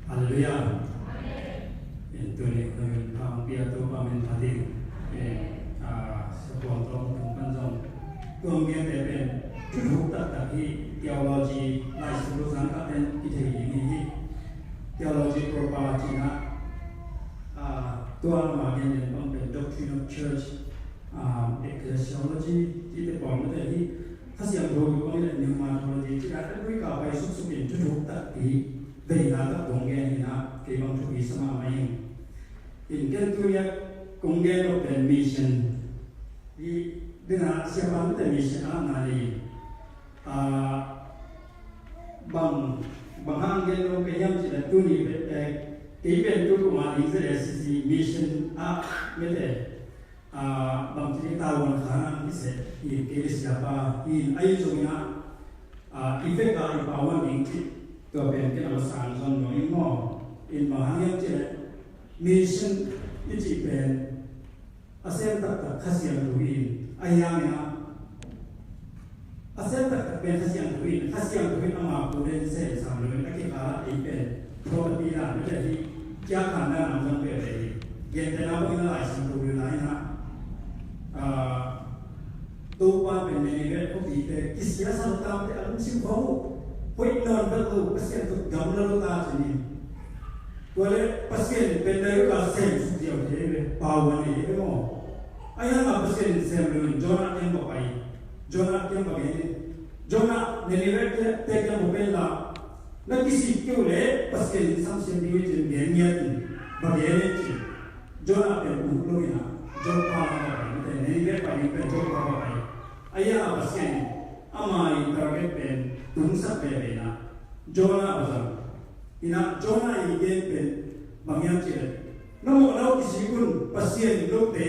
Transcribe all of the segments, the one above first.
Hallelujah. Itu ni kami hampir tu kami tadi sebuah tong panjang kemudian depan cukup tak teologi lain sebelum sangka dan kita ini teologi propaganda na Tual bagian yang pembeli doctrine of church ecclesiology kita paham tadi kasih yang dulu kami dan pneumatology kita mereka baik susukin cukup tak về là các công nghệ thì là cái bằng chủ ý sama mai in cái tu ya công nghệ của cái mission đi dengan siapa itu mission apa ni bằng hàng cái lo cái yang chỉ là tu ni cái bên tu của mình là sisi mission như thế bằng chỉ tahu khả năng cái cái siapa in ai rồi na effect cái power mìnhตัวเป็นที่เราสร้างสรรค์อย่างนี้อินมาหาเรื่องที่มิชชั่นที่จีเป็นอาเซียนตักข้าเสียงดูอินอายามีนะอาเซียนตักเป็นข้าเสียงดูอินข้าเสียงดูอินอามาปูเรนเซ่สามเลยนักกีฬาอีเป็นโปรตีนไม่ได้ที่จ้าขันได้นำจังเป็นเลยเย็นแต่เราไม่ได้หลายสิ่งดูอยู่ไหนนะตัวว่าเป็นในเรื่องพวกที่เป็นกิจการสังคมแต่อารมณ์สิ่งเขาKoi non betul pasien tu gambar tu tak sini. Boleh pasien benda itu sem setiap hari bawa ni, emo. Ayah apa pasien sem dulu, John yang bapai, John yang bagai, John nilai dia yang bopela. Nak kisi kau le pasien sampai dia jadi niat bagai ni. John yang bulu ni, John apa bagai, nilai bagai John apa bagai. Ayah apa pasien, amai target pen. Tungsak bebe na Jonah bazar ina Jonah ini pen bangyang cile namo nau kisi kun pasien lokte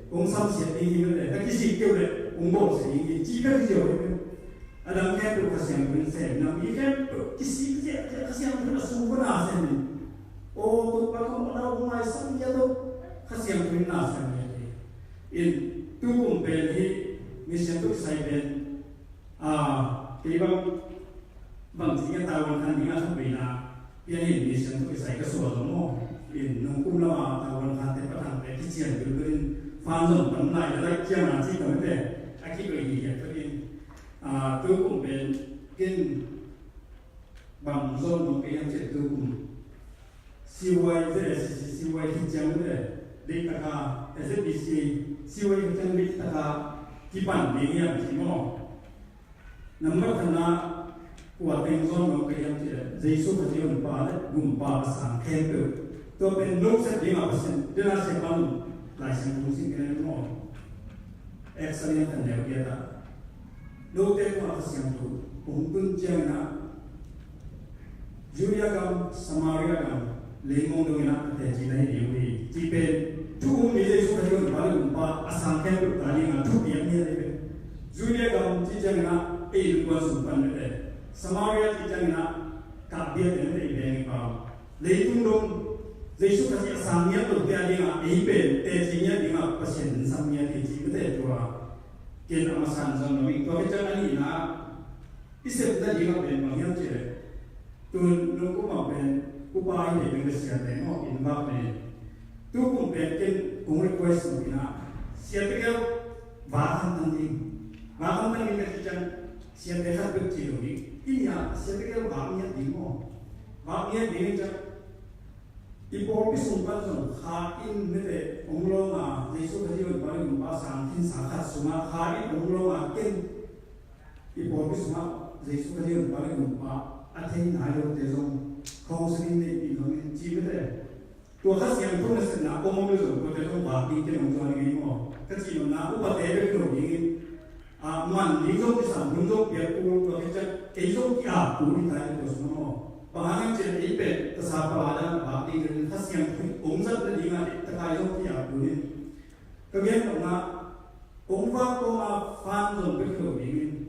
ungsam siat ini mele na kisi kau le ungbo se ini jika kisi orang ada mungkin tu kasihan pun se na mungkin kisi kasihan pun asal na se ni oh tu kalau nau umai sam ya tu kasihan pun na se ni in tu kumpen hi mission tu saya pen Ibang bangsinya tahun kan dia sampai na dia ini mission tu saya kesuatu mo in nungkum lama tahun kan tempat sampai kecian berurin fanzon penai ada kian nanti kami deh aki beri ya tu tu kumpen kin bangzon mungkin yang cetu kum siwai deh siwai kecian deh di taka SBC siwai kecian di taka kipan ni yang cimo Nomor kena kuatin zon mungkin yang Yesus berjiwa pada gumpa sang kemper. Tu pen nuk sedih apa sen, dia nasi pun lain musim kena mau. Excellent dan dia tak. Nuk tu apa siang tu, pun jangan. Julia kam, Samaria kam, lemong dengan terjadi ini. Tipe tu Yesus berjiwa pada gumpa sang kemper tadi dengan tu yang ni. Julia kam jangan. Itu sumpah ni. Samaria kita nak kabiat yang ini yang kau. Leitung dong, Yesus kasih asamnya tu dia dengan iben, tejinya dengan pasien samnya teji betul tu ah. Kita amasan zaman ini, kalau kita ni nak, isep dah dengan ben banyak je. Tu nunggu maben, upaya ni dengan siapa tengok inbab ni. Tu pun ben pun request mungkin nak. Siapa kau bahan tanding kita siapa yang berkecil ni, ini ya siapa yang bahagia demo, bahagia demo je. Ibu sumpah tu, hain mete umroma, Yesus kerja baru bahasa Angin sahaja semua hain umroma ken. Ibu semua Yesus kerja baru atin ayo tezong kausrin ni indomen cibete. Tuhan yang pun sebenarnya umum itu, kalau tezong bahagia ken umroma ni mo, kecil na ubat ebe tu ni. Man lingkung kisah lingkung biar puluh kita esok ya puluh tahun terus no. Pangangan jadi ipe tersapa ada bakti dengan khas yang umsat dan ingat terkait ya puluh. Kemudian karena umfak koma fan zon berkau ini.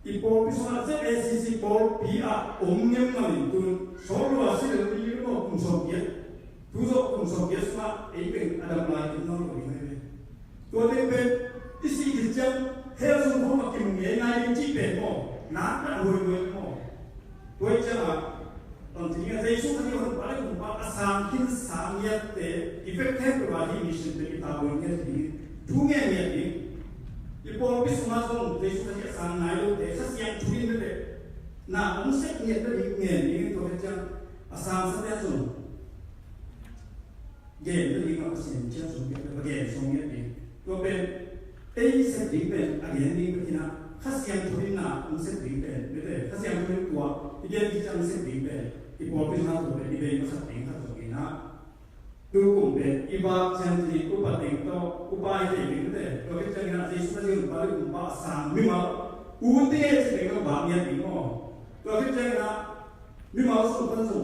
Ipo pisah saya SUNDAYS pia umnyam nami tu solo hasil dari itu umsokiat. Tujuh umsokiat semua ipe ada pelajari nol ini. Tuh ipe isi kerja Health and home kim ngai ngai chi pe mo na na hoi mo hoi cha la continue as Jesus kan yon pala kung pa asam kin samyat te effective body mission te kitabon ke di dunge me di ipo bisma song Jesus kan asam nayo te sasyang tuin te na umsek ni te nge ni to ke asam sa te song ge te di ma asin cha song ke ge song ye di to ben ei se di ben again ni kina khasiam tuin na umsek di ben te khasiam tuin kwa again di chang se di ben ipo bisma to be di ben sa ting ka to ina tu kum ben iba chen di upating to upai te ni te to ke chang na Jesus kan yon pala kung pa asam mi ma uti se de ka ba ni di mo to ke chang na mi ma so pan so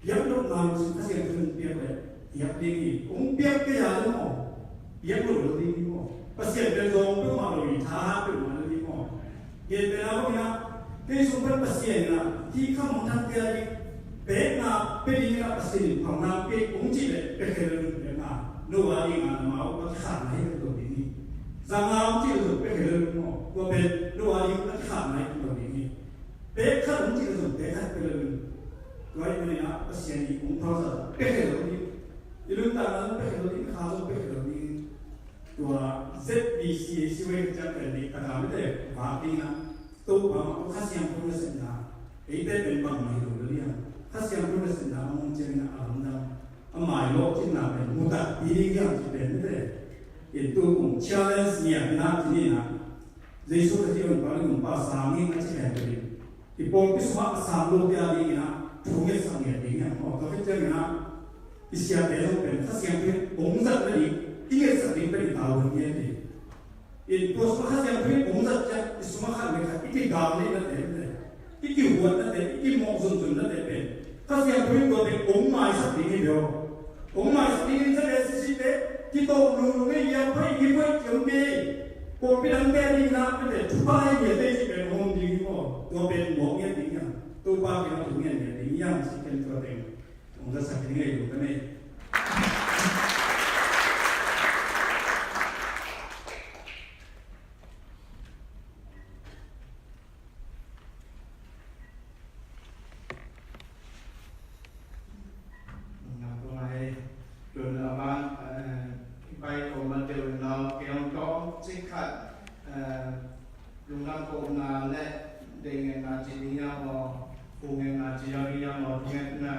yap lo na so khasiam tuin pi pe yap di ni ong pi ke ya mo yap lo di ni mo pasien ben dong pe ma lo yi tha pe ma lo di mo ye pe na ko na ke so pan pasien naที่ข้ามทางเดียร์เป็นนาเป็นยังไงปัสสินของนาเป็นองค์จีเลยเป็นเรื่องเดียวกันนู่นว่าดีงานมาเอาขาดไหนเป็นตัวนี้สังหารที่เราเป็นเรื่องมั่วก็เป็นนู่นว่าดีมันขาดไหนเป็นตัวนี้เป็นข้ามที่เราเป็นขาดเป็นเรื่องก็ยังไงนะปัสสินองค์พระสัตว์เป็นเรื่องนี้เรื่องต่างๆเป็นเรื่องนี้ข้าวเป็นเรื่องนี้ตัว ZACC ช่วยจัดเป็นการทำให้ได้บาปดีนะตัวเราข้าเสียงคนละเส้นทางไอ้เต้เป็นบางไม่รู้เลยเนี่ยถ้าเสียงพูดเสียงดังมันจะเป็นอารมณ์ดังหมายโลกที่น่าเป็นมุตตะปีนี้ยังจะเป็นไม่ได้ไอ้ตัวของ challenge เนี่ยนะที่นี่นะเรื่องสุดที่มันเป็นของภาษาเนี่ยมันจะเป็นอะไรไอ้พวกที่สมัครสามโลกยาดีนะทุกอย่างสังเกตดีเนี่ยพอเขาพิจารณาอิสยาเดลเป็นถ้าเสียงเป็นองค์จักรดีที่จะสังเกตเป็นดาวดวงเนี่ยดีไอ้ตัวสมัครเสียงเป็นองค์จักรจะสมัครไม่ได้ที่ดาวนี่นั่นเองที่กี่วันนั่นเองที่มองส่วนนั่นเองถ้าเสียงพื้นตัวเป็นองค์หมายสักทีเดียวองค์หมายสักทีนี้จะเป็นสิ่งที่โตลุงไม่ยังไม่ยิ้มไม่จมดีปวดเป็นอันแก่ดีนะเป็นทุบไปเหยียดได้ที่เป็นองค์ดีก็ตัวเป็นหมอกเงี้ยดีอย่างตัวบ้าเป็นถุงเงี้ยดีอย่างสิ่งเป็นตัวเององค์จะสักทีนี้อยู่กันไหมLungdam ko na le dengan na jininya mo kungen na jiyariya mo kungen na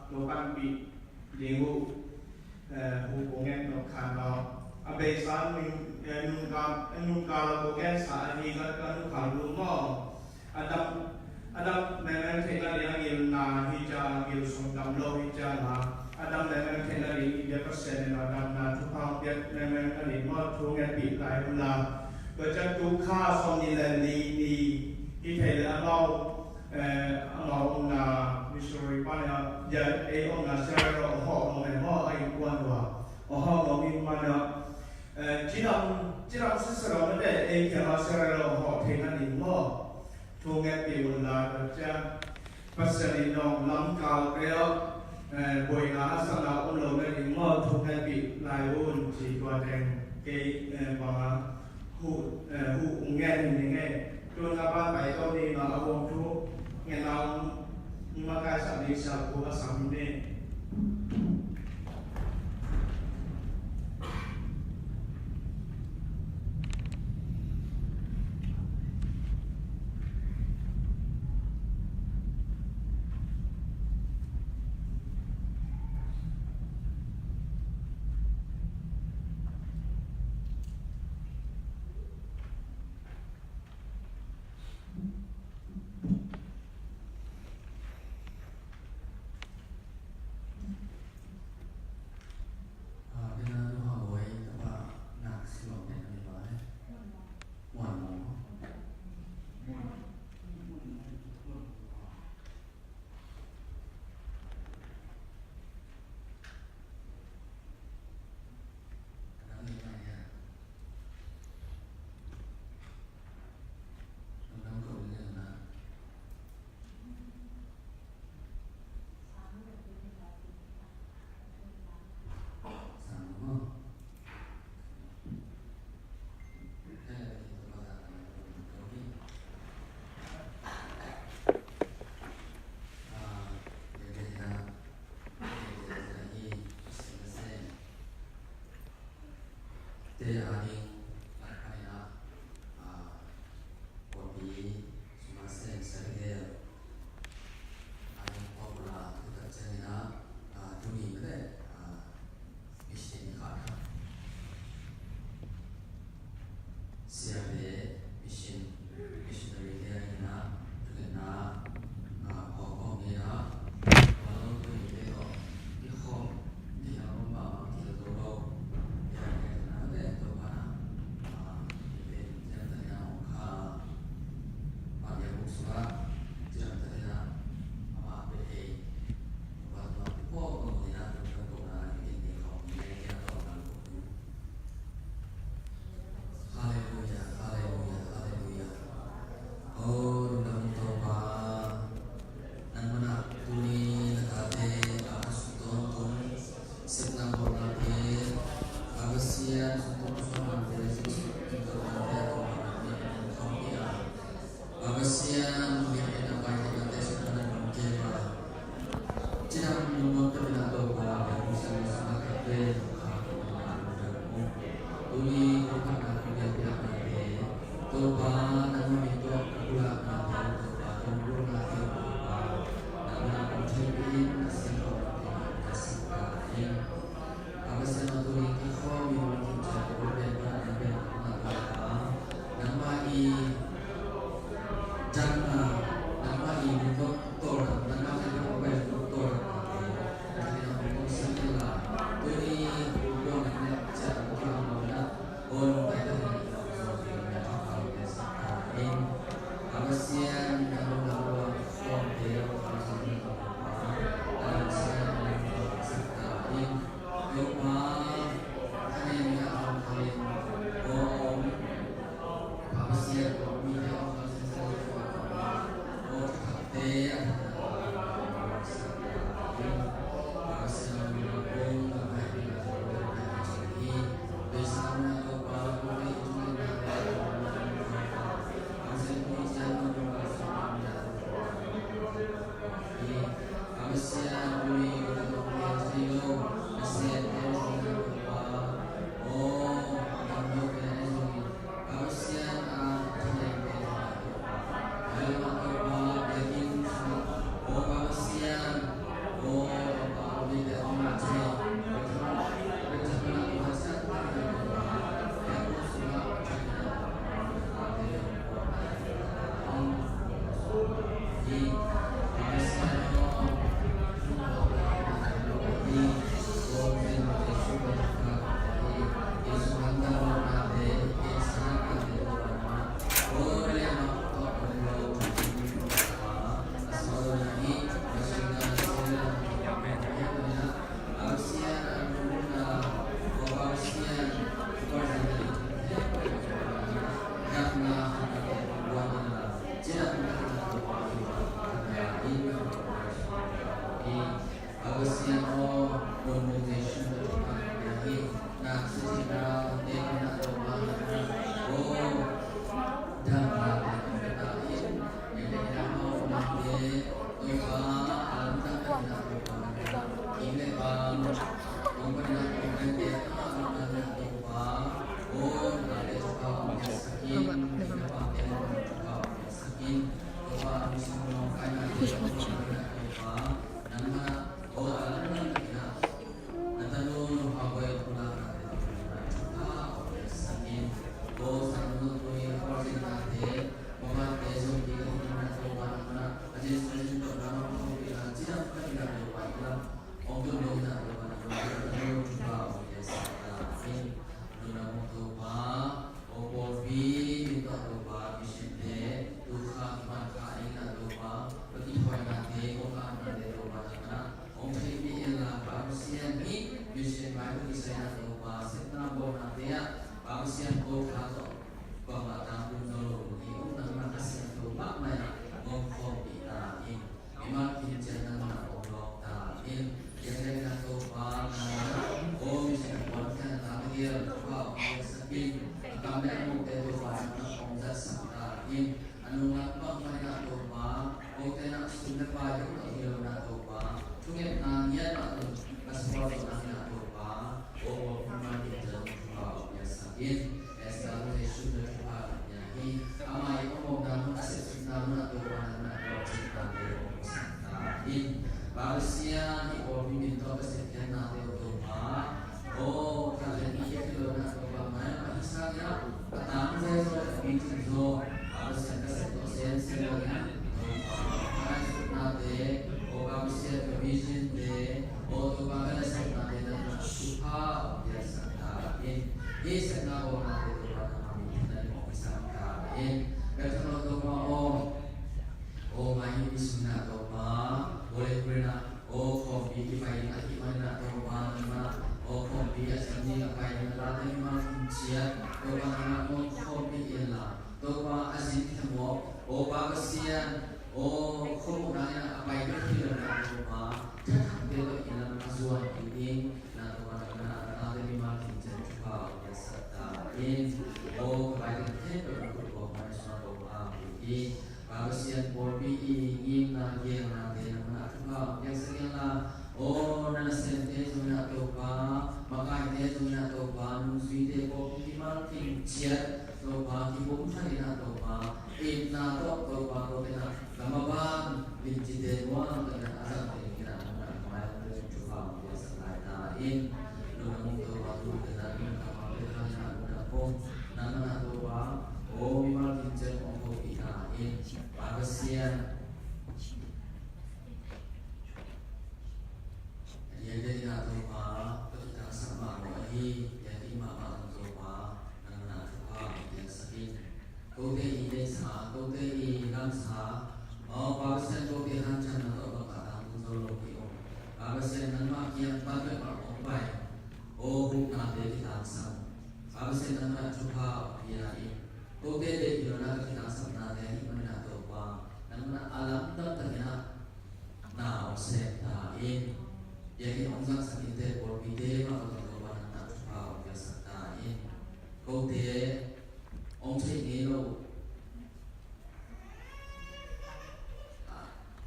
lo pan pi lingu kungen no kan lo abe san nungka lo kungen sa ni ka nu kan lu mo adam memang thela dia gil na hija gil sungdam lo hija na adam memang thela dia persen na adam na tu pa dia memang ali mo kungen pi lai laก็จะดูค่าสองนี่แหละนี่ที่เทเลเราองนามิสซูรีป้าเนี่ยจะองนาเซอร์เราห่อลงในห่อไอ้กวนว่าห่อลงมีมันเนี่ยที่เราศึกษาไม่ได้เองจะมาเซอร์เราห่อเทนั่นเองห่อทุกแง่ปีวันละก็จะภาษาดินองล้ำกาวเกลียวบอยนาสลาอุโลนั่นเองห่อทุกแง่ปีลายอุ่นจีตัวแดงเกย์บางหูnghe thì nghe tôi là ba bảy tôi đi mà ông chú nghe nào mà cái sản đi sao của sản đi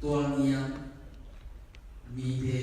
Tual niang, mide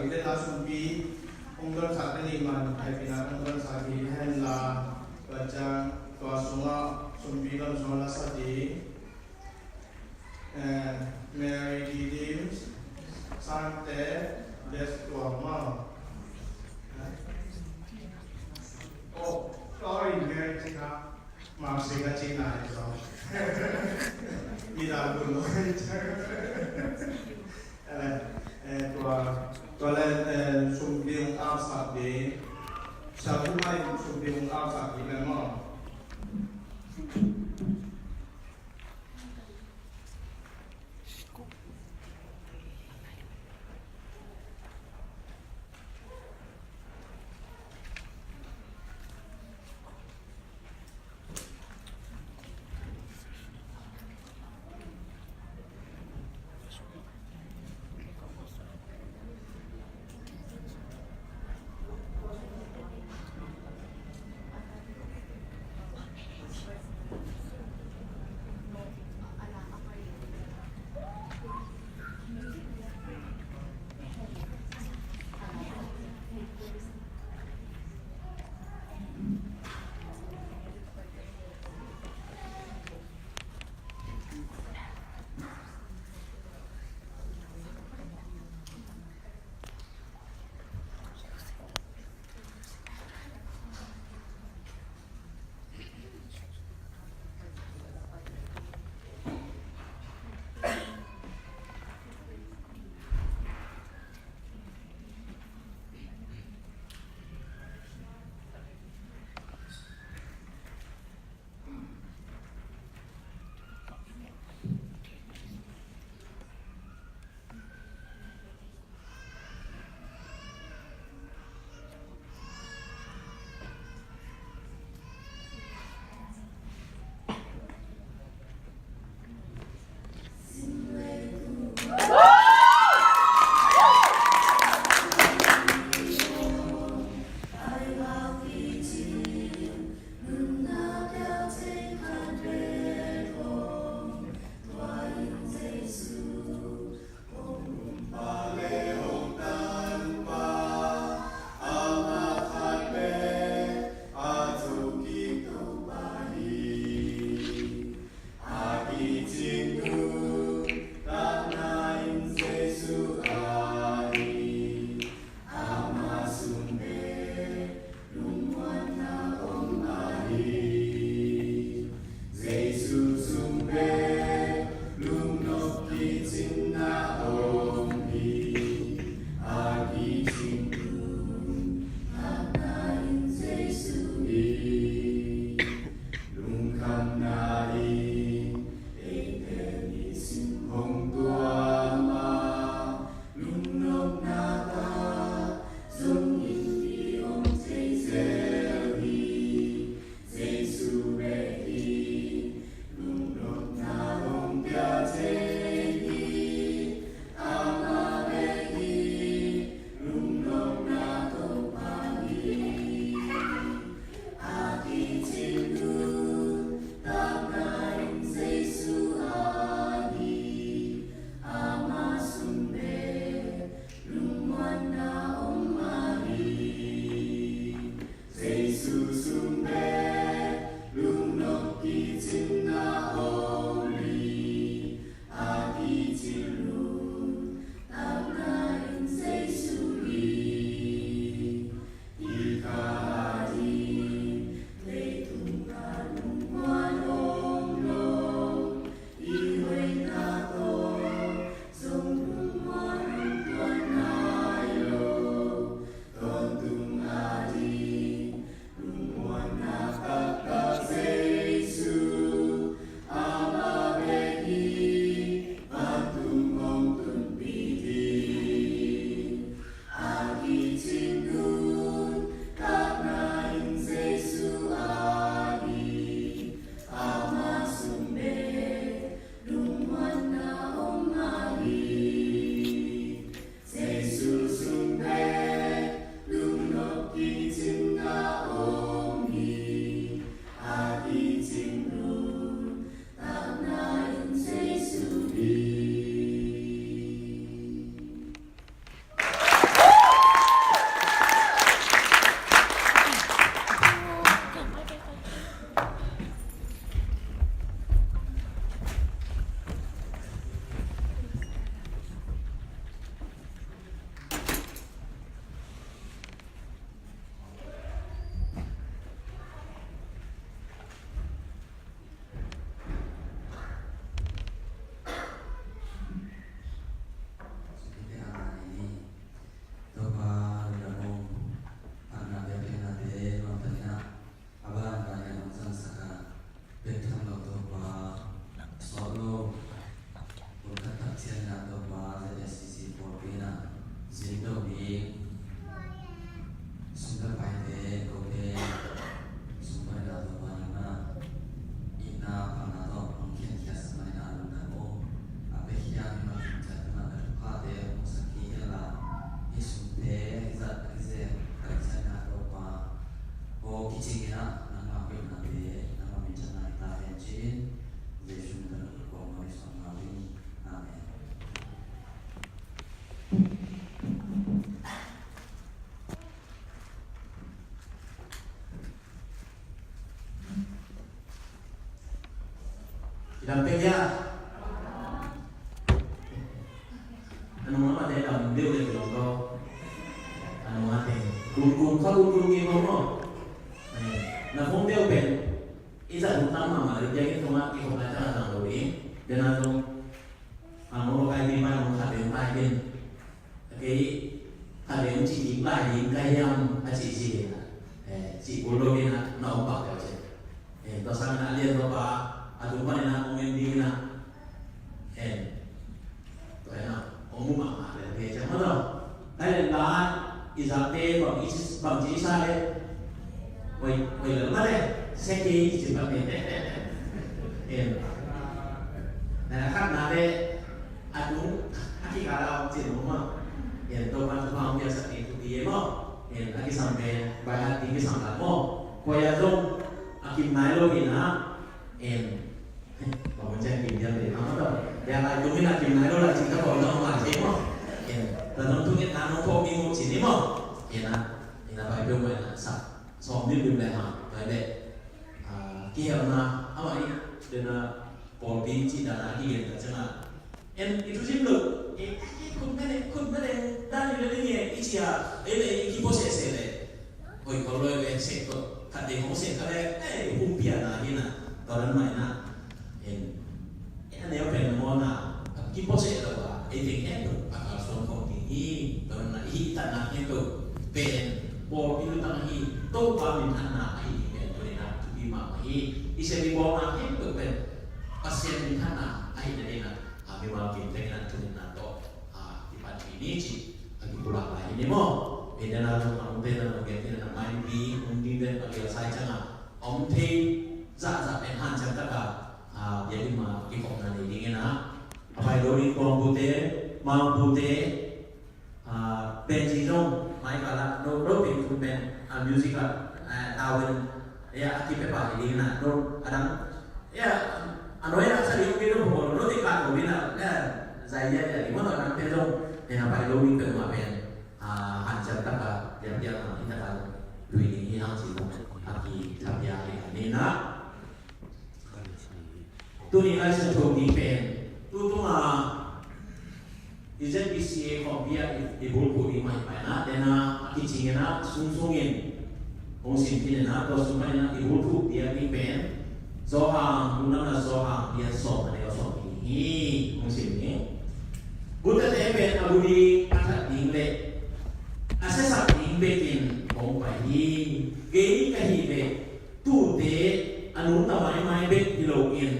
de la sumbi ongdon sakani man ai pina ongdon saki hen la bajang tua sunga sumbi don sola sadi Mary Didims Sante des tua ma oh sorry Mary Tika masih kecil aja tidak dulu tua sumbi asap di satu mai sumbi asap di memang 기침이나 남방금 나비에 남방민 전나이 다현진 예수님을 공헌의 성마위 아멘. BIAKPIAK anong mga dalam dia boleh berdoa anong ate kung mo na kung dia open isa utama mari dia itu mah kita belajar tentang doi dan atau mau kayak gimana mau kadang pagi okay kadang ciri lain kayak ciri ciri bodoh ni nak opak aja terus nak dia berapa atau mana nak mengendi nak tu enak umum ada dia macam mana ada lah Agape bằng chỉ sai quay lớn mắt đấy xe kia chỉ bằng này là khác nào đấy đúng khi cả đâu chỉ đúng không hiện tôi quan trọng việc sẽ thực hiện không hiện cái sản về bài hát cái sản phẩm không quay dung kim nái luôn thì nó hiện còn mình chơi kim nhân để nó đâu để lại chúng là kim nái luôn là chỉ các bộ nó làm thế không là nó thu nhận nó không đi một chỉ đấy mà hiện là bài biểu là sạch xong biết biểu lại hả bài đệ kia là apa ini dengan polisi chỉ là cái gì đó chẳng hạn em itu sih belum kun mana dan ini dia ini ya ini kita proses ini oi kalau yang set tu tak ada proses kalau umpian lah ini tahun mana ini apa yang mau nak kita proses tu ini itu akal soal ini tahun mana ini tanah itu pen bol itu tanah ini tu paling tanah ini isa di bawah nak itu pen pasien di tanah akhirnya dia nak memang kita dengan tulen nato di pagi ini sih lagi pulang lagi ni mo beda nak orang beda nak kita nak main di undi dan bagi saya jangan om teh ZACC pen han jam tak jadi mah kita kau nanti dingin apa itu komputer mamputer benjidong mai kalau do pin tu pen musical tahun ya kita pakai ini nak do adam ya anu ya saya itu pun do tiga kali nak saya jadi mana orang pedong yang apa itu ini ke apa yang hancur tak dia kita kan duit ini yang sih aki tapi ini nak tu ni lah satu di pen tu ZACCของเบียร์บุรุษที่มาไปนะแต่นะที่จริงนะสูงองค์สิ่งที่นะตัวสมัยนะที่บุรุษเบียร์ที่เป็นโซฮาคุณนั่นนะโซฮาเบียร์สอบอะไรก็สอบนี่องค์สิ่งนี้บุตรเตเป็นอาบุรีอาศัยดิ่งเล็กอาศัยสักดิ่งเบกินของไปที่เกย์กันที่เบตู้เตอนุตามไม้เบกกิโลอิน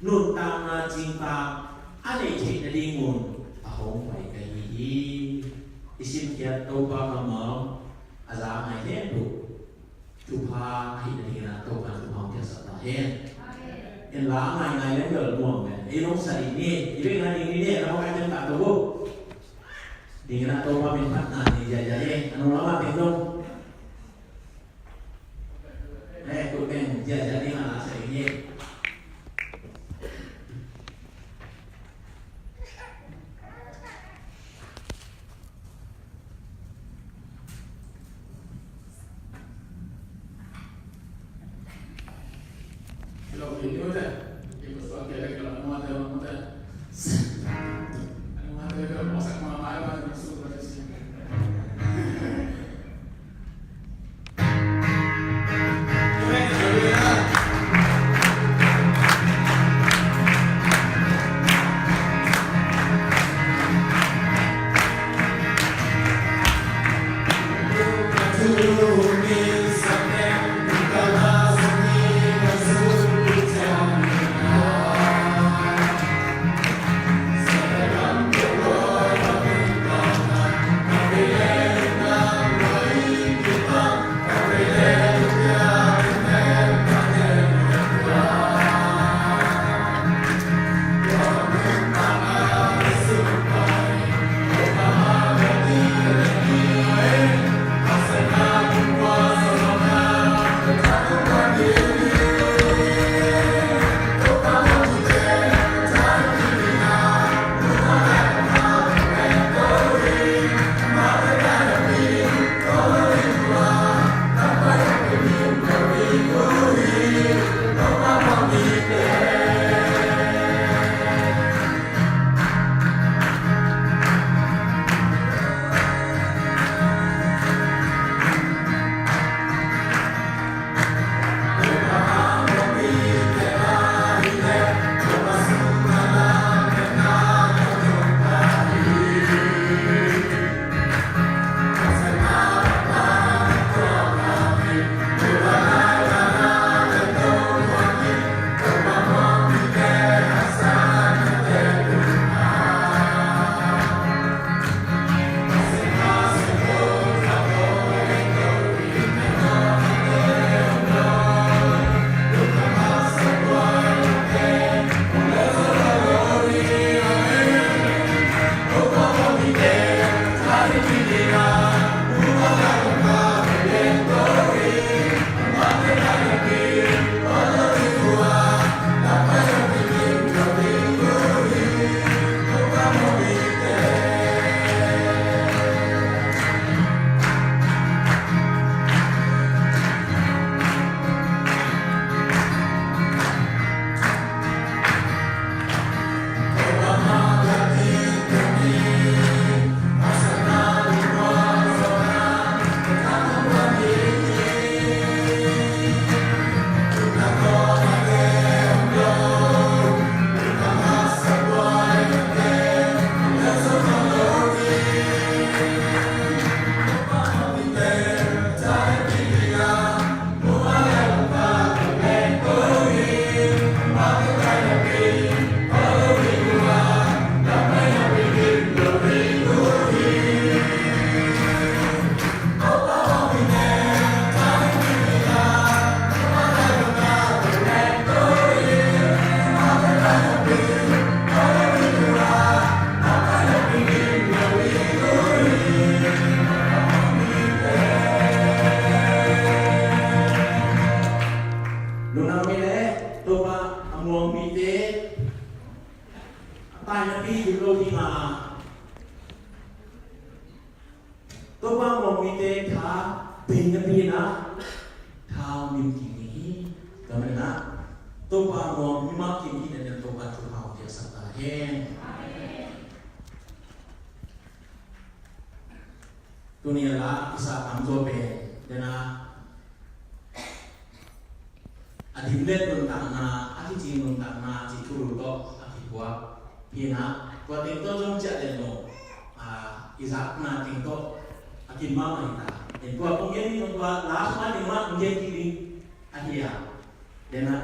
นุ่นตามนาจิงตาอันนี้เช็ดดิ่งมุนของไปกันที่อิสิมเกียรติตัวปากมองอาจารย์ให้เห็นทุกพาให้ในที่นั้นตัวการทุกห้องจะสัตย์เห็นล้างไงแล้วเกิดม่วงเนี่ยไอ้น้องใส่นี่อีเรื่องนั้นนี่เนี่ยเราการจังหวะตัวบุกดีนะตัวมาเป็นพัฒนาดีใจใจอันนู้นเรามาเป็นตรงตัวเป็นใจใจนี่มาใส่นี่ini udah, itu soal kira kalau mau ada, kalau masak malam ayam masuk ke sini. ตัวว่าโมมีเตท้าเป็นกันปีนะท้ามีกินนี้ก็ไม่นะตัวว่าโมมีมากินที่เนี่ยตัวว่าทุกเอาเดียสัตย์แห้งตัวนี้ละอิสระทำตัวเป็นเดี๋ยวนะอธิเล่นบนต่างนาอธิจีนบนต่างนาจีทุรุโตอธิบัวพี่นะตัวเต็มตัวจงเจริญโนอิสระนาเต็มตัวอธิมาไม่ตาเห็นตัวตรงนี้นี่ตัวลาสมาดีมากตรงนี้ที่นี่อธิยาเดี๋ยวนะ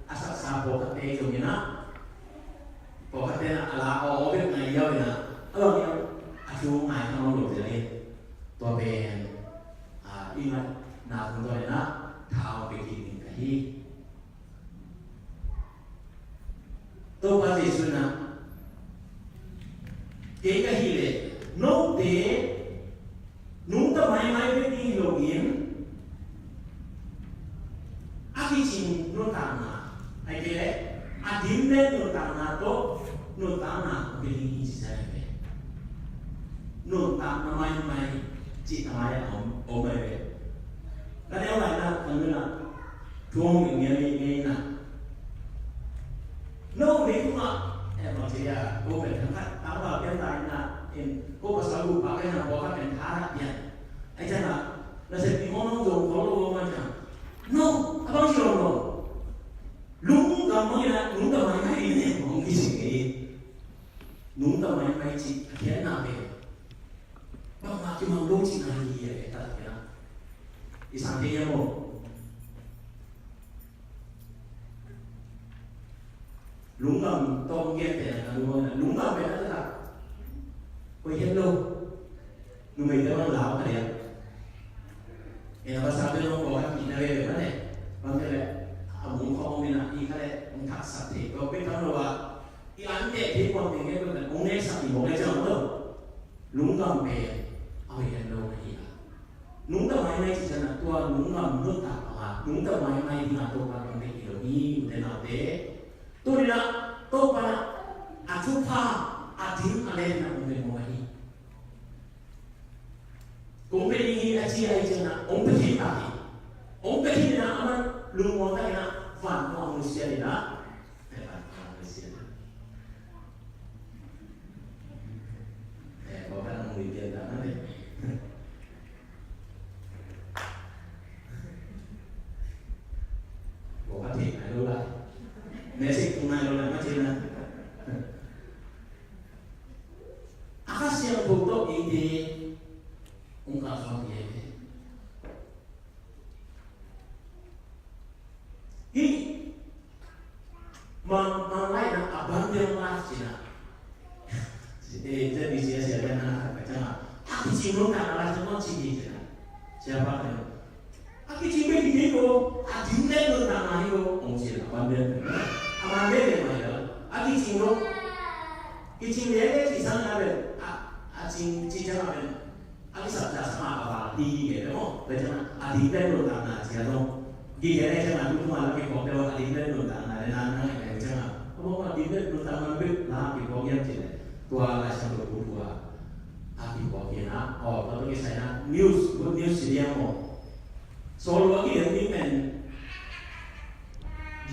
อาศัยสาบกเตจงนี้นะปกตินะลาเอาเป็นไงเยอะนะเนี่ยอธิวงหมายทางเราหลุดจะเลยตัวเป็นอีมันนาคุณตัวนะเท้าไปกินกันที่ตัวภาษีสุนัขเด็กก็ฮิเลน้องเด็กนุ่งตะไม้เป็นที่โลกินอาทิจิงนุ่งต่างนาไอ้เด็กอาทิตย์เล่นนุ่งต่างนาโตนุ่งต่างนาเป็นที่อิสระเลยนุ่งต่างนาไม่จิตอะไรเอาไปเลยแล้วเนี่ยอะไรนะตรงนี้นะช่วงอย่างเงี้ยนี่นะโน้ตนี้ก็บางทีก็เป็นทั้งขั้นตามแบบเรื่องใดนะเห็นก็ภาษาลูกปากนะบอกว่าเป็นท่าเนี่ยไอ้เจ้าน่ะแล้วเสร็จมีคนน้องโยมเขารู้ว่าจะโน้ตบางทีเราลุงกับมึงนะลุงกับมึงไม่เนี่ยผมคิดสิ่งนี้ลุงกับมึงไม่จิตแค่นาเป็นบางทีมันรู้จริงอะไรอย่างเงี้ยนะอีสานที่ยังโมลุงกับโตเงี้ยแต่ละดูนะลุงกับเป็นอะไรล่ะไปเห็นลูกนุ่มไปเที่ยวลาวอะไรเห็นภาษาเป็นน้องบอกว่ากินอะไรแบบนั้นเนี่ยบางทีเลยเอาหมูข้าวมีนะอีกอะไรมันทักษะเทก็เป็นคำว่าอีอันเด็กที่ความเป็นเงี้ยเป็นองค์เนสัตย์บอกเลยจังเลยลุงกับเป็นเอาเห็นลูกนี่นุ่งตะไม้ไม่ใช่นะตัวนุ่งกับนุ่งตานุ่งตะไม้ไม่ที่มาตัวกันเป็นอีโรนี่ในนาเตตัวนี้ละตัวปะอาชุพาอาทิมอะไรนะมันเป็นโมหีกูไม่ได้ยินอาชีพอะไรเจนะองค์เป็นที่ไหนองค์เป็นที่นะมันลุงมองได้นะฝันมองมุสลิมนะแต่ฝันมองมุสลิมแต่พอกันมองมุสลิมนะนั่นเองบอกว่าที่ไหนรู้ละเนสิตรงไหนรู้ละไม่ใช่นะอาคาเซียบุตรอีดีองค์การสอนเย่ฮีมันไล่นะabang dia lah Cina jadi sia-sia dan anak kecil aku cium kan alas semua ciri Cina siapa kan aku cium di dia ko aku nih lu tanah itu orang Cina abang dia mana aku cium dia di sana ada aku cium apa aku sama apa tinggi gitu macam aku nih lu tanah Cina gigi ini cuma itu malah kita kalau ada ide belum tanah dan anak yang cuma kalau ada ide belum tanah lah kita yang cina tua lah yang berdua tapi kita kalau kita news good news dia mau soal lagi yang ini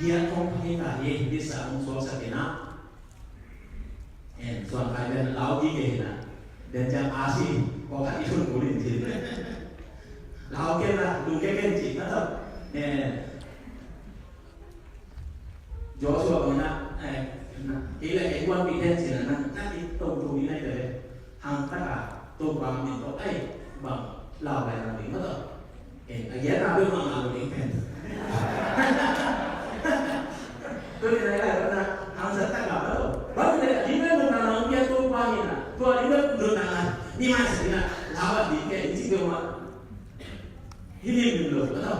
dia company tadi bisa unsur sekena soal kaitan laut gigi dan jam asih kalau itu boleh cina laut kita lu kan cina tak Joshua nói ý là cái quan bị đen chỉ là năng cái tông tù như này rồi hàng tất cả tông bằng mình có ấy bằng lào này là mình mất rồi ở giá nào bên ngoài là mình phèn tôi thì này là hàng rất tất cả đó bởi vì là đi đến một nào nó kia tôi qua nhìn là tôi đi đến đường nào là đi mai sẽ là lào là đi cái chỉ kêu mà đi mình được đó đâu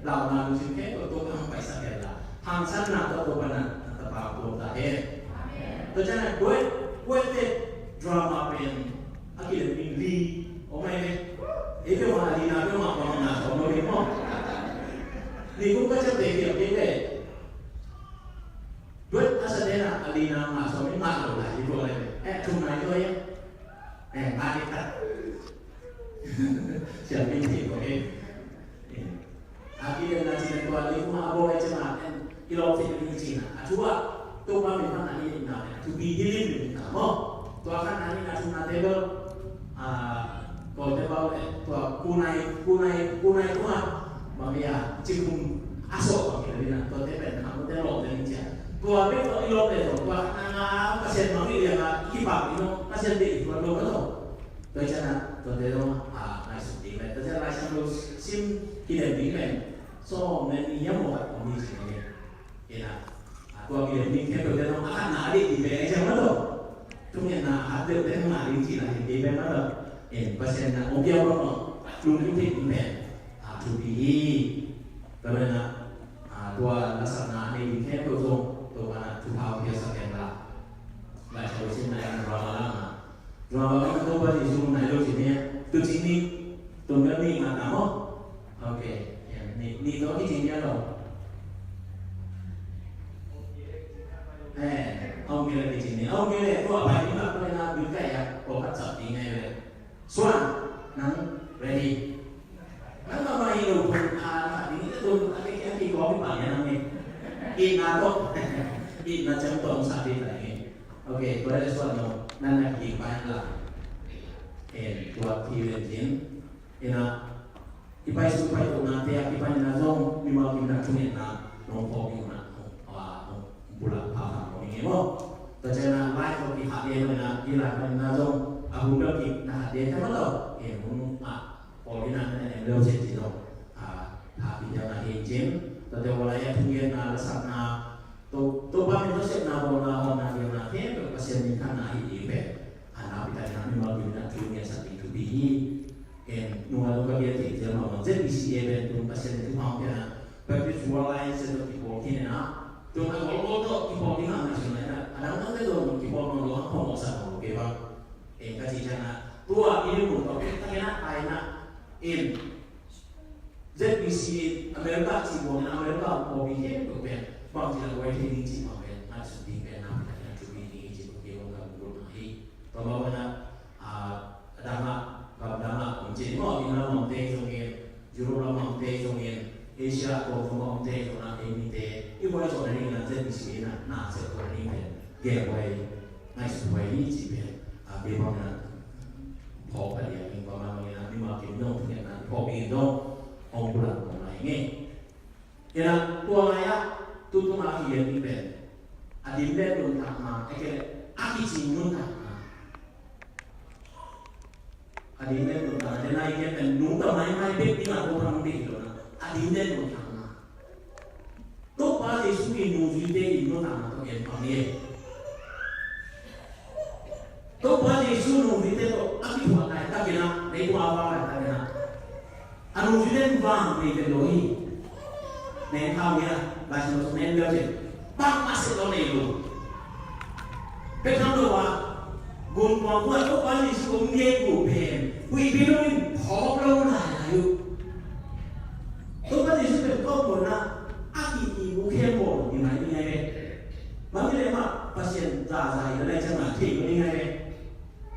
เรามาดูสิ่งแค่ตัวทำไปสักแค่ละทำสั้นหนาตัวปนันตะปาตัวตาเองตัวฉะนั้นด้วยเด็ดดราม่าเป็นอากิเลสเป็นลีโอ้ไม่เนี่ยเป็นว่าลีนาเป็นว่าความหนาของเราเองมั้งลีกุก็จะเป็นเกี่ยวกับเด็กด้วยอาศัยนะลีนามาสมัยมาหลายที่ตัวเลยทุ่มไหนด้วยมาดิครับ Siya minti, okay? Akhirnya nasi dan tuan ini cuma aboy cuma ilok sih ini Cina. Coba tu apa memang ani nak tu bidilin ni mo. Tu akan ani nak cuma table kalau table tu kunai tu maka cikum asok kita ni nak tu table kamu telo dan ni tu apa tu ilok tu akan pasien mami dia nak kipak itu pasien di tu lo betul. Tu cina tu telo nasi seperti itu. Tu nasi terus sim kita bikin. So many yang buat kami sini, ya. Aku bilang ni kita berdua akan nari di bawah macam mana? Cuma nak ada orang nari di sini di bawah mana? Pasien nak obiar orang, lungkit di bawah. Tubi, kerana dua laksana ni kita betul tu mana Tual biasa kena. Baca usin nak drama tu pada isu nak lo sini, tu sini tunggu ni mana mo? Okay. Ni đó cái gì nhá rồi ông kia là cái gì này ông kia này có bài những bạn là đứng cái có bắt chợt đi ngay về Xuan nắng ready nắng mà mày đâu phải phải những cái tôi cái khi có cái bài này này in là tốt in là chấm tổng sản đi lại ok tôi đã Xuan rồi nên là gì bài là buat thì đến là ipai supaya nanti ipai nazong lima kita cumi na nongko kita bulan apa ini mo terjadi lain kalau kita dia mana kita nazong aku lagi nah dia macam mana mung kalau kita nak lewat sini tu tapi jangan hijin tapi walaya punya na lesat na tu apa itu sih na bola dia nanti pasien ni kan na hidup anak kita nak lima kita cumi satu itu bihi nunggu dia tidak mau ZACC event tu pasien itu mau dia visualize seperti bukti na tu nak kalau tu bukti mana sebenarnya ada orang tu bukti orang orang mau sama bukti bang kasih jana tua ilmu tapi kita kena ZACC Amerika si bukti Amerika bukti itu bang bang tidak boleh ini si bang masuk di bang apa yang cuma ini si bukti orang guru nahi kalau mana ada Lungdam mungkin mau di dalam monte jongin, juru dalam monte jongin, Asia atau monte jongin ini teh, ibu ayah soalnya ni nanti di sini nak sekolah ni teh, getaway, nice way ni cipen, bagaimana, pokok dia ni bagaimana ni makin dong punya nanti pokok ini dong, orang pulang orang ini, yang tua ayah tutu lagi yang ni pen, adim pen pun tak mah, aki cingun tak. Adinnya tu tak ada lagi yang nunggu mai bek ni aku orang bek tu na. Adinnya tu tak na. Tu pasti suki nunggu dia itu tak na tu yang panggil. Tu pasti suki nunggu dia tu aku buat lagi tak kena, dia tu apa lagi tak kena. Anu dia tu bang ni kedoi. Nen kau ya, bahasa Melayu nen dia je. Bang masih tu ni tu. Bekam tu apa? Gun kuat tu pasti suki dia tu pen. Quý vị nói khó lâu lại là yêu tôi có thể sẽ có một là ác ý vũ khen một như này như này mà cái này mà pasien già dài ở đây chẳng là thì như này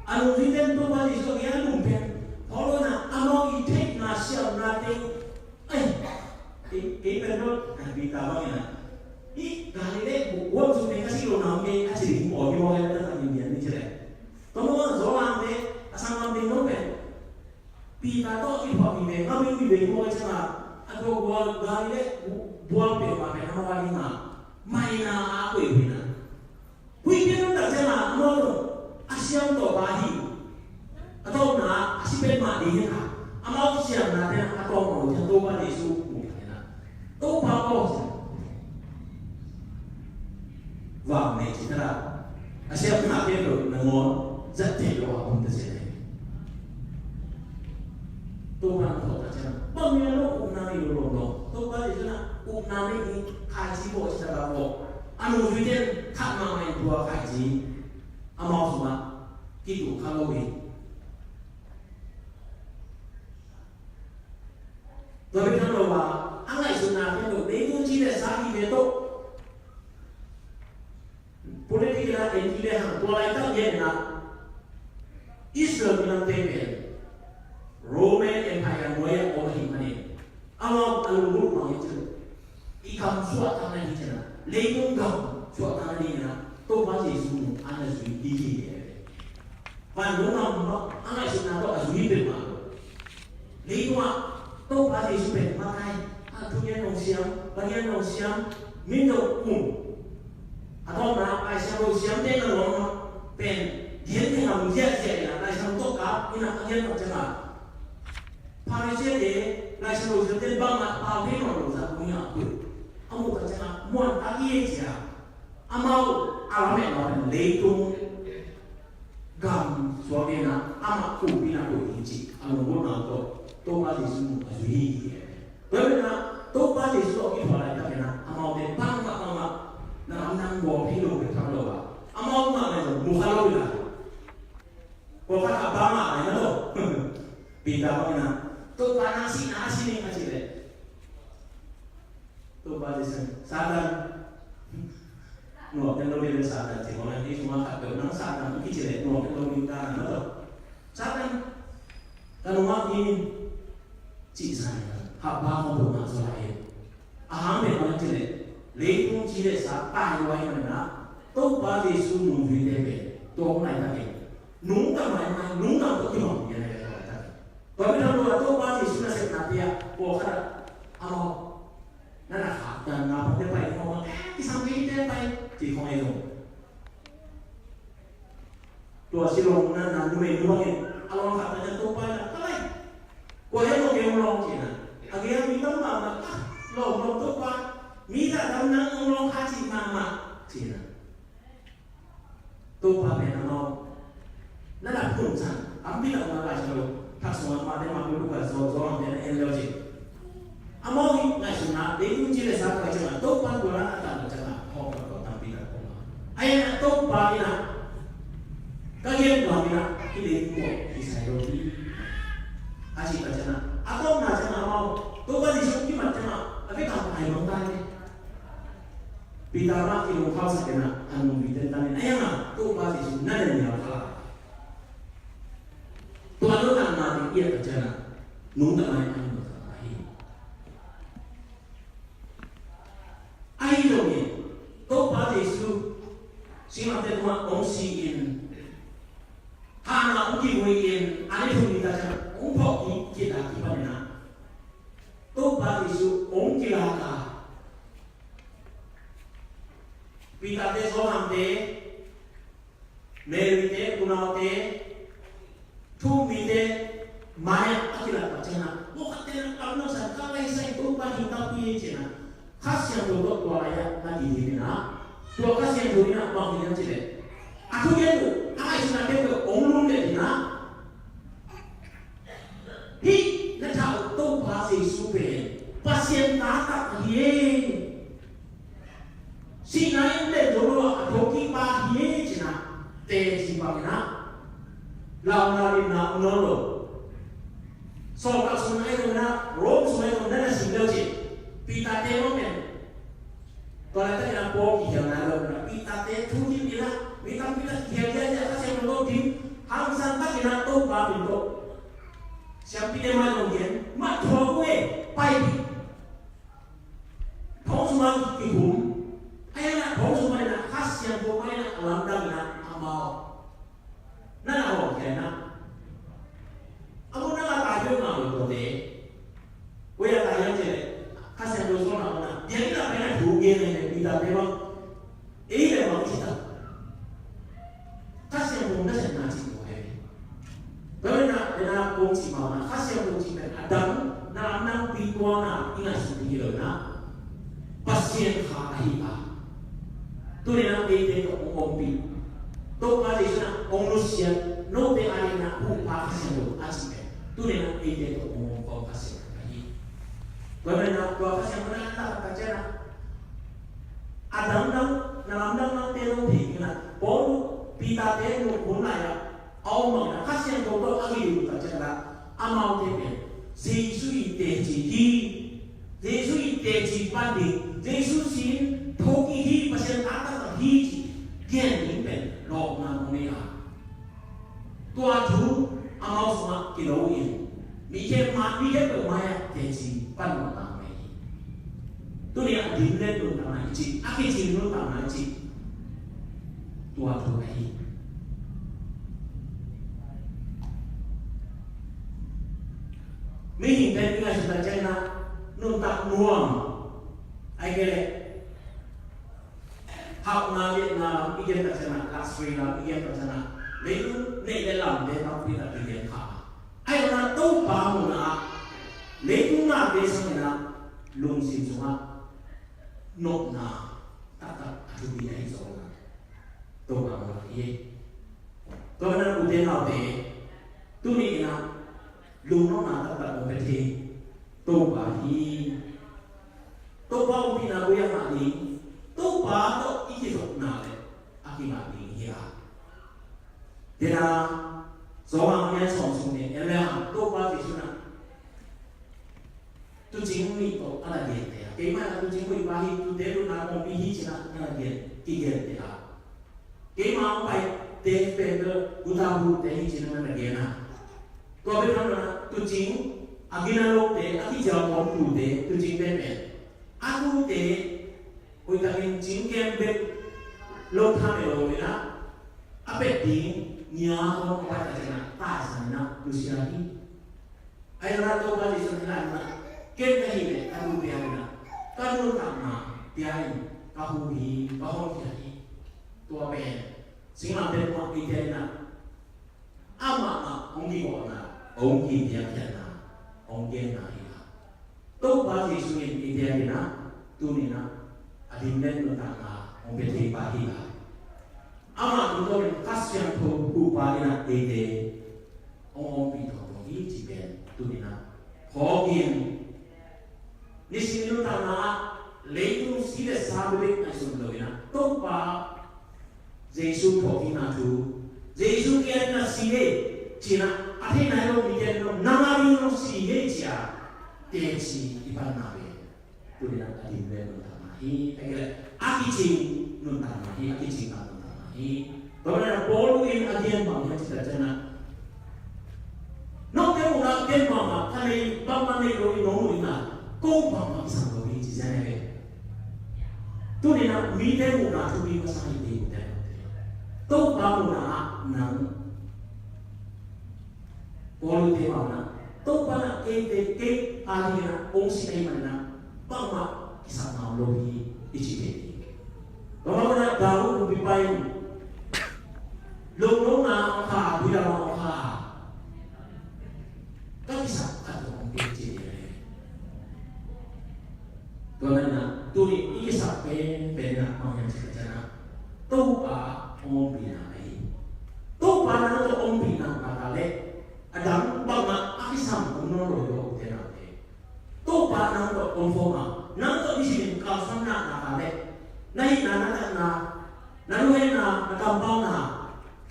anh duy tên tôi có thể sẽ nghe lùng khen khó lâu là anh nói ý thích là xem là tên cái bên đó vì ta bao nhiêu ý cái đấy bộ quân dùng đến cái gì nào nghe cái gì cũng bỏ vô hay là nhìn nhận như thế này tôi nói rõ ràng đấy sang làm đến nó về Pita to ibu ini, kami ini bego cina. Aku buat gari le, buat bego apa nama wali na, maina aku ini na. Kui dia nak cina, mau asyam to bahi, atau na asyik mati ni na. Amal siam na dia atau mau jatuh pada isu mungkin na. Tu bagus. Wah, ni cina. Asyam na dia tu nangor, jadi loh aku tu cina. Tuhan kau tak cakap, bagaimana uknami lorong? Tuhan itu nak uknami ini kaji boleh secara boleh. Anu jujen kat nama yang dua kaji, amal semua, gitu kalau ini. Tapi kan bawa, angai sunatnya tu, itu ciri sahih betul. Politik kita ini hang, boleh tak dia nak Islam bilang temel. Roman Empire lấy công đồng cho ta đi là tôi bao giờ dùng anh là dùng đi gì và lúc nào nó anh lại dùng nào đó là dùng đi mà lấy công ạ tôi bao giờ dùng về mà thay thu nhiên nông xiêm bao nhiêu nông xiêm miếng đầu cùng thôi mà ai xem nông xiêm tên là nóเป็นเดียนที่เราเยอะแยะนะนายช่างโต๊ะกับนี่นะเดียนเราจะมาพาไปเชื่อเดี๋ยนายช่างเราจะเต้นบ้างมาพาไปนอนหลับสักมื้ออ่ะเอาหมดกันจะมาม้วนตาเยี่ยเจ้าเอามาเอาแม่นอนเลยตรงกำสวมเนี่ยนะเอามาคู่พี่นะคู่จริงๆเอาหมดน้ำโต๊ะบ้านที่สุ่มอายุยี่เดี๋ยวนะโต๊ะบ้านที่สุ่มอีกพออะไรกันนะเอามาเป็นปั้งมานั่งบอกพี่ลูกเป็นทำโลกAmau mana itu mukalau ina, bukan apa mana itu, pintar mana, tu nasi ni macam ni, tu bahasan sadar, nuak yang lebih sadar, jadi orang ini cuma kat orang sadar, kecil ni nuak yang lebih kan, itu, sadar, kalau mak ini, cik saya, apa mau buat soalnya, aham memang cik ni, lekung cik siapa yang mana. Tôi ba thì su mùi vị đề về tôi không này ta kể núng ta mày núng ta có cái mỏng như này là ta và bây giờ là tôi ba thì su là sẽ nạp tiền của cái nó là khá là nào không thể bay không cái sao cái thế bay thì không ai dùng tôi xin lỗi nó là như vậy đúng không ông khá là tôi bay là cái này của em một cái ông chỉ là cái mình tấm mà lồng tôi qua mỹ là tấm nắng ông long khá chỉ mà chỉ là tôi ba mẹ nó là cùng sản ám biết là nó lại rồi thật sự mà để mà lúc là do để em lo gì ám mong ngày xuân nào đến cũng chỉ là sao phải chẳng là tốt ban của nó đã làm chẳng là họ có tạm biệt là không ai là tốt ba đi nào các em làm đi nào khi đến của thì sai rồi đi ai chỉ là chẳng là không là chẳng là mau tôi có gì sống cái mặt chẳng là cái thằng này bằng tay đi Pitama kilo kau sakena anu biten tani ayana tu basi sunna dan ya kala tu anu kan mati ia kerjana nunggu mai anu ai dong ni tu basi su sima te tuma ongsi in hana ongki wi in ane tu ni ta jana ongpo ki kita kipana tu basi su ongki la Pita te soham te, meri te, punau te, thumi te, maya akila pacana. Bukan te kalau nak kalau saya tu pagi tapi cina. Khas yang dulu tua ayat lagi di mana. Tua khas yang dulu nak bang yang cile. Aku yang tu, aku sudah ke onglung de mana. Hi, nak tahu tu pasti super. Pasien tak ye. Si naik le dulu adoki pagi cina te si pagina lau nari na unolo so kat sunai tu na rom sunai tu na single je pita te momen kalau kita nak poki yang ada na pita te tu ni bila pita dia dia kasih mulu di hang santak ina tu ba pintu siapa dia malu dia mat thua gue pai thong semua kihum ayana bau semua na khas yang bau ayana Lungdam na amau na awak kena aku nak tahu nak betul deh kau yang tahu je khas yang bau semua na dia kita pernah duga ni kita memang memang kita khas yang bau nasi nasi bau Bagaimana kongsi mana khas yang kongsi ada na pikuana ingat sendiri na pasien hahiha tu ni nak dia tu ompi tu kali sana onglusian no te ari na upa kasih asik tu ni nak dia tu omong kasih lagi bagaimana dua kasih mana tak baca na adam nang te no di na bolu pita te no bunai ya awang na kasih tu tu lagi baca na amau te pe Yesus te ji pandi Yesus sin Thoki hi pasien ata hi gen ning pen lok na monia tua thu amau sama kilo in mi ke ma mi ke ko maya te ji pan na mai tu ni adin le tu ta na chi aki chi nu ta na chi tua tu ai mi hin ten nga sa ta na nun ta nuam ai ke le học nga Việt Nam igen ta sana la Sri Lanka igen ta sana lấy này để làm để tao đi là đi đến khá ai là đâu bao na lấy cũng là để sang na lung xin xuống á nộp na ta tu đi ai rồi na đâu bao na ye tôi nói cụ thể nào để tu đi na lung nó na ta một cái gì đâu bao hi đâu bao đi na bây giờ mà đi đâu bao đâu ý gì rồi na đấy aki mà đi here thế là gió hàng nghe sòng sùng này em làm đâu qua thì chứ nào tôi chính mình có là điện thế cái mà tôi chính mình qua hi tôi đến lúc nào cũng bị hi chứ nào là điện cái điện thế à cái mà ông phải để về được tôi ta bu để hi chứ nào là điện à tôi biết là tôi chính agina lúc để aki giờ còn đủ để tôi chính bên bên aku để tôi ta chính kem bên lúc tham rồi đó Agape đi nhà ông quay lại là ta sang na Lucia đi ai ra đâu ba đi sang na cái này này anh muốn biết na cái luôn tạm na thì anh cái hú hi cái hôn kia hi tua bè sinh làm bên ngoài đi thế na mà ông đi gọi na ông đi theo thế na ông đi na hi đâu ba đi xuống đi thế na tu ni na adin lên luôn tạm na ông biết thì ba hi na ama untuk kasihan kupa ina ide om pi thong hi chi ben tu ina hogin nisinu ta na leitu si de sabe ai sun lo ina to pa jesu tho ina tu jesu ke na si he china athe na lo mi ke no na ma ri no si he chia te chi ipan na be tu ina adin le no ta ma hi ai aki chi no ta ma hi aki chi na đó là bố in adian bằng những chuyện chân à nó cái một là cái mà thay vì bao năm nay rồi nó mới là cô bằng bằng sản phẩm gì ra này tôi đi nào mỹ thế một là tôi đi có sai gì một thế tôi bao một là nắng bố thế bảo là tôi bao là cái adian là ông sĩ đây mà là bao mà cái sản phẩm lôi đi chỉ về đó là đào cũng bị bay lúc lúc nào khả bây giờ họ khả các sản phẩm không biết gì cho nên là tôi ý sản về là họ nhận thức cho nó tôi bà ông bị này tôi bà nó cho ông bị nào bà lệ đắng bằng mà cái sản phẩm nó rồi đâu thế nào thế tôi bà nó cho ông phong à nó cho đi xin cao sản là bà lệ nay là nó nuôi là cầm bao nào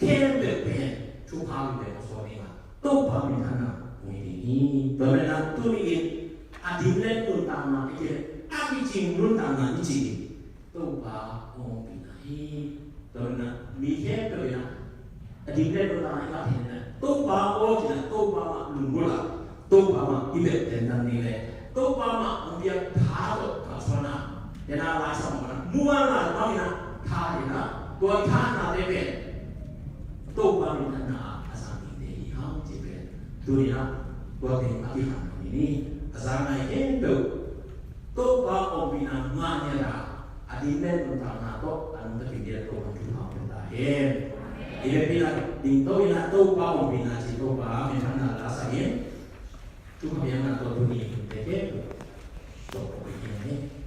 khen được bền chúng ta bị bền số này mà đâu bao mình thằng nào người đi đó là tôi nghĩ đi lên luôn tạm mà cái gì đi chìm luôn tạm mà đi chìm đâu bao ông bị này đó là bị hết rồi nè đi lên luôn tạm mà cái gì này đâu bao ô chỉ là đâu bao mà lùng quá là đâu bao mà đi bền đến đằng này này đâu bao mà ông biết tháo được cả số nào để nào lại xong mà mua là bao nhiêu nào tháo thì nào tôi tháo nào để bền tôi bao nhiêu năm nào asal ini hang cipen dunia buat yang mati hang ini asal naik itu tôi bao ông bị nằm ngoan như là adimen tentang nato anu tapi dia tu orang cuma bertahan dia bilang di tôi là tôi bao ông bị nằm chỉ tôi bao memang là rasain cuma yang nato dunia itu tôi begini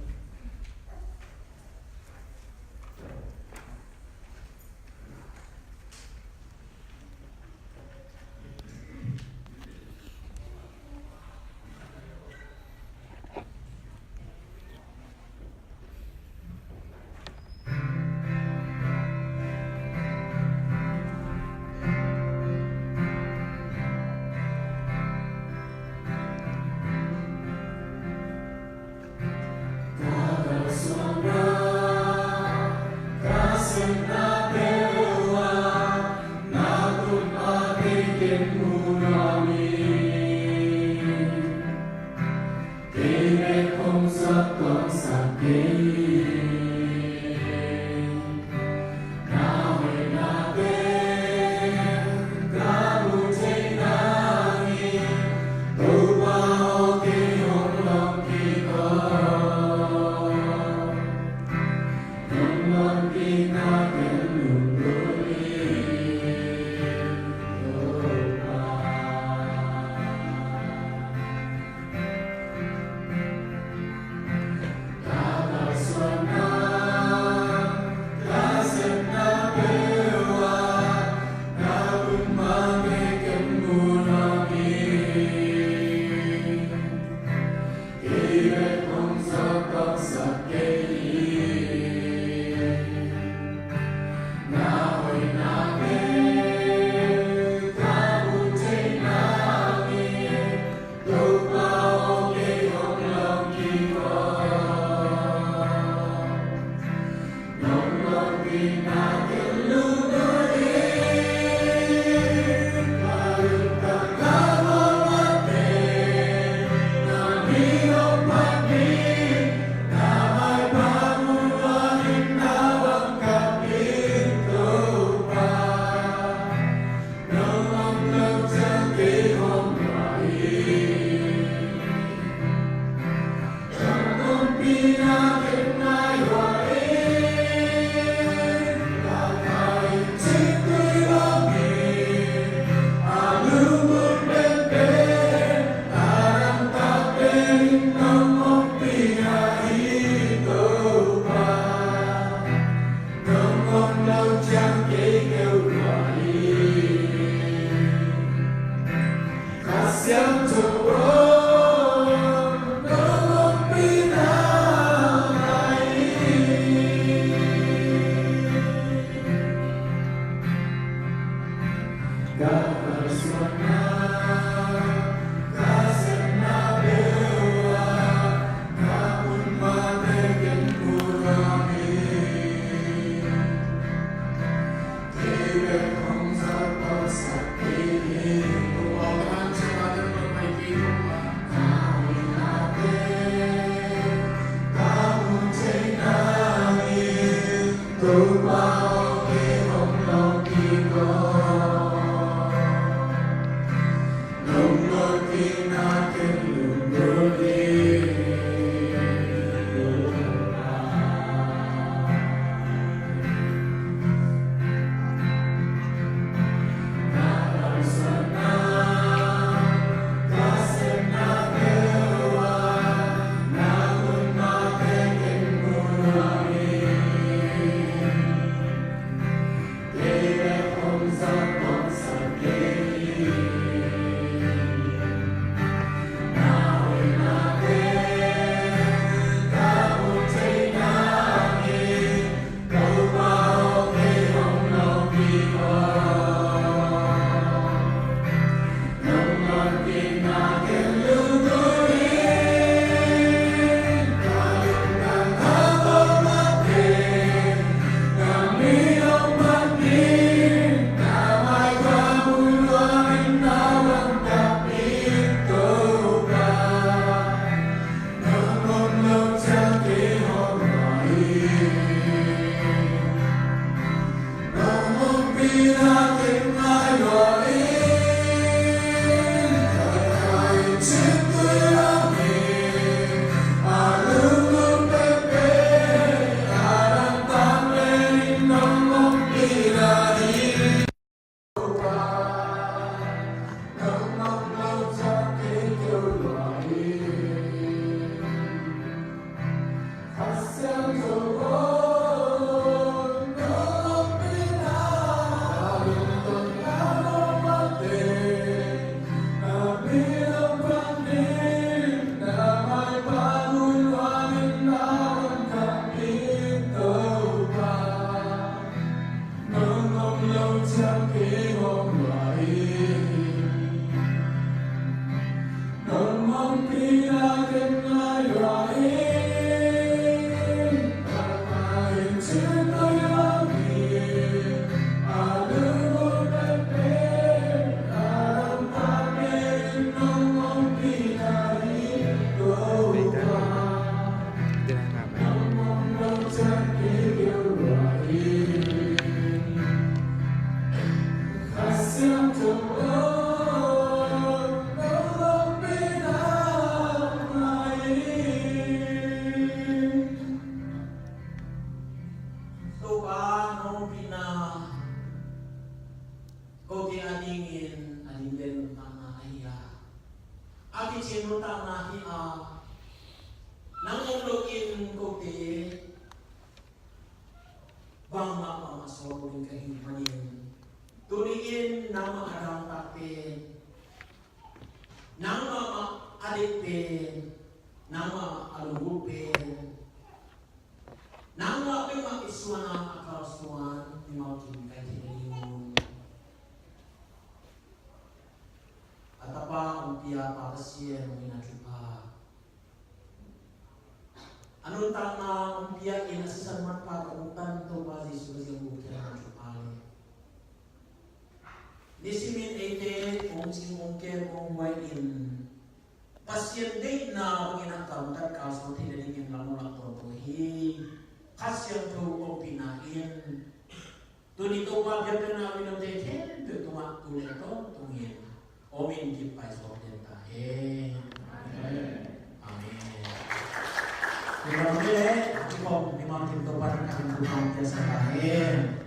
Terima kasih. Cukup 5 menit kepada kami berdoa biasa. Amin.